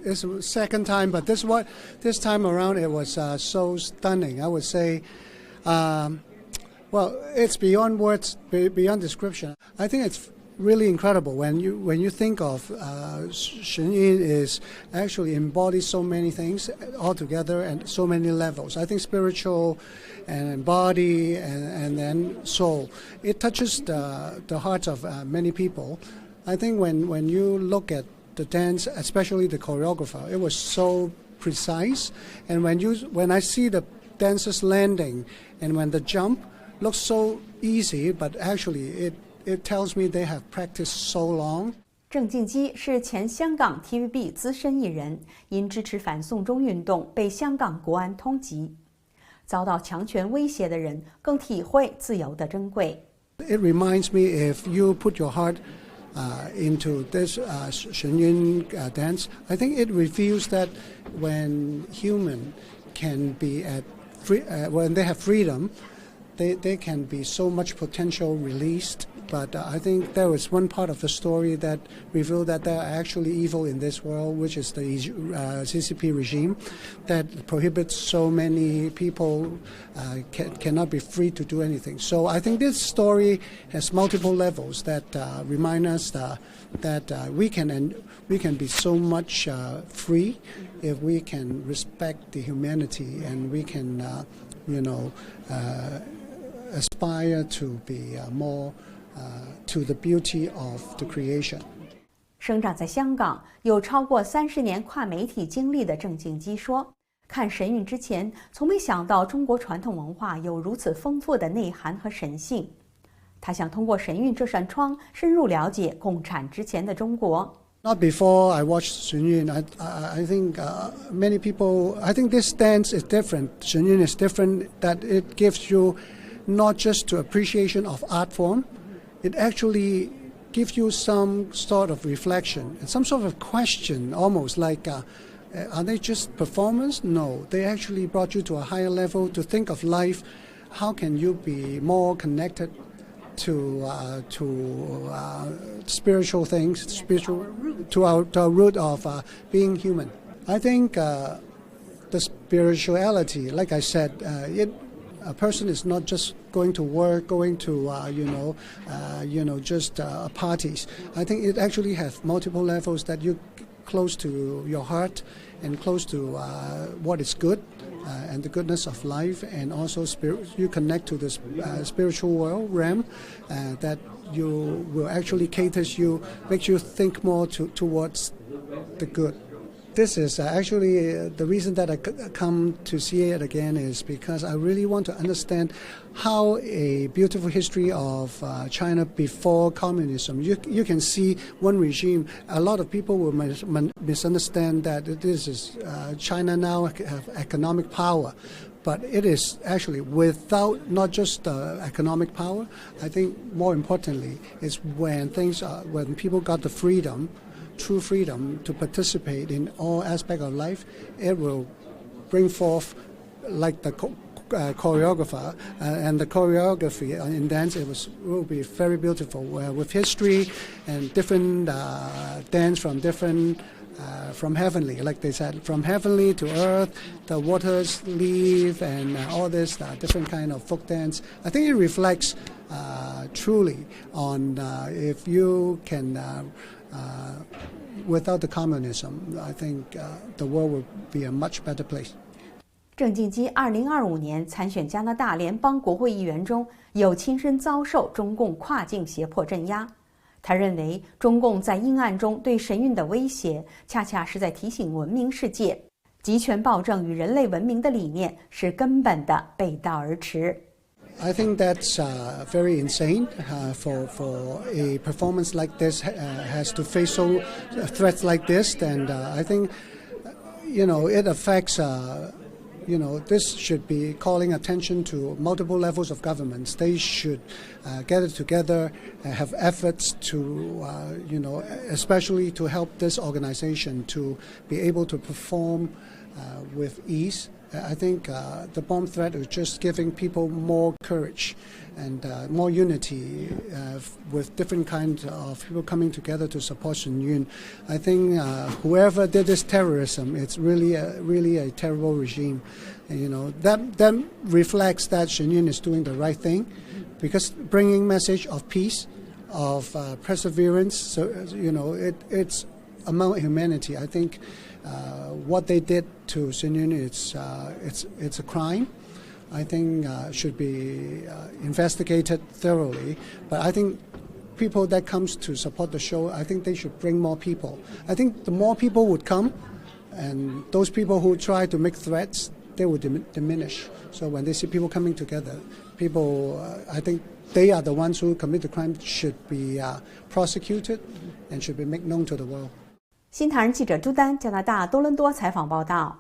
It's the second time, but this time around it was so stunning. I would say, well, it's beyond words, beyond description. I think it's really incredible when you think of神韻 is actually embodies so many things all together and so many levels. I think spiritual and body and then soul. It touches the hearts of many people. I think when you look at the dance, especially the choreographer, it was so precise. And when I see the dancers landing and when the jump looks so easy, but actually it tells me they have practiced so long. 郑敬基是前香港 TVB 资深艺人，因支持反送中运动被香港国安通缉。遭到强权威胁的人更体会自由的珍贵。It reminds me if you put your heart into this神韻dance, I think it reveals that when human can be when they have freedom, they can be so much potential released. But I think there was one part of the story that revealed that there are actually evil in this world, which is the CCP regime that prohibits so many people cannot be free to do anything. So I think this story has multiple levels that remind us that we can be so much free if we can respect the humanity and we can aspire to be more to the beauty of the creation. 生长在香港，有超过30年跨媒体经历的郑敬基说：“看神韵之前，从没想到中国传统文化有如此丰富的内涵和神性。他想通过神韵这扇窗，深入了解共产之前的中国。” Not before I watched 神韻, I think many people, I think this dance is different. 神韻 is different, that it gives you not just to appreciation of art form, it actually gives you some sort of reflection, some sort of question, almost like, are they just performers? No, they actually brought you to a higher level to think of life. How can you be more connected to spiritual things, to our root of being human? I think the spirituality, like I said, a person is not just going to work, going to just parties. I think it actually has multiple levels that you close to your heart and close to what is good and the goodness of life, and also you connect to the spiritual world realm that you will actually caters you, makes you think more towards the good. This is actually the reason that I come to see it again is because I really want to understand how a beautiful history of China before communism. You can see one regime. A lot of people will misunderstand that this is China now have economic power. But it is actually without not just economic power. I think more importantly is when people got the freedom, true freedom to participate in all aspects of life, it will bring forth like the choreographer and the choreography in dance. Will be very beautiful with history and different dance from different from heavenly, like they said, from heavenly to earth, the waters leave and all this different kind of folk dance. I think it reflects truly on if you can. Without the communism, I think the world would be a much better place. 郑敬基2025年参选加拿大联邦国会议员中，有亲身遭受中共跨境胁迫镇压。他认为，中共在阴暗中对神韵的威胁，恰恰是在提醒文明世界，集权暴政与人类文明的理念是根本的背道而驰。I think that's very insane for a performance like this has to face so threats like this, and I think it affects. This should be calling attention to multiple levels of governments. They should gather together, have efforts to, especially to help this organization to be able to perform with ease I think the bomb threat is just giving people more courage and more unity with different kinds of people coming together to support神韻. I think whoever did this terrorism, it's really a terrible regime. And, that reflects that神韻is doing the right thing, because bringing message of peace, of perseverance. So it's among humanity. I think what they did to神韻, it's a crime. I think should be investigated thoroughly. But I think people that comes to support the show, I think they should bring more people. I think the more people would come, and those people who try to make threats, they would diminish. So when they see people coming together, people, I think they are the ones who commit the crime, should be prosecuted and should be made known to the world. 新唐人记者朱丹，加拿大多伦多采访报道。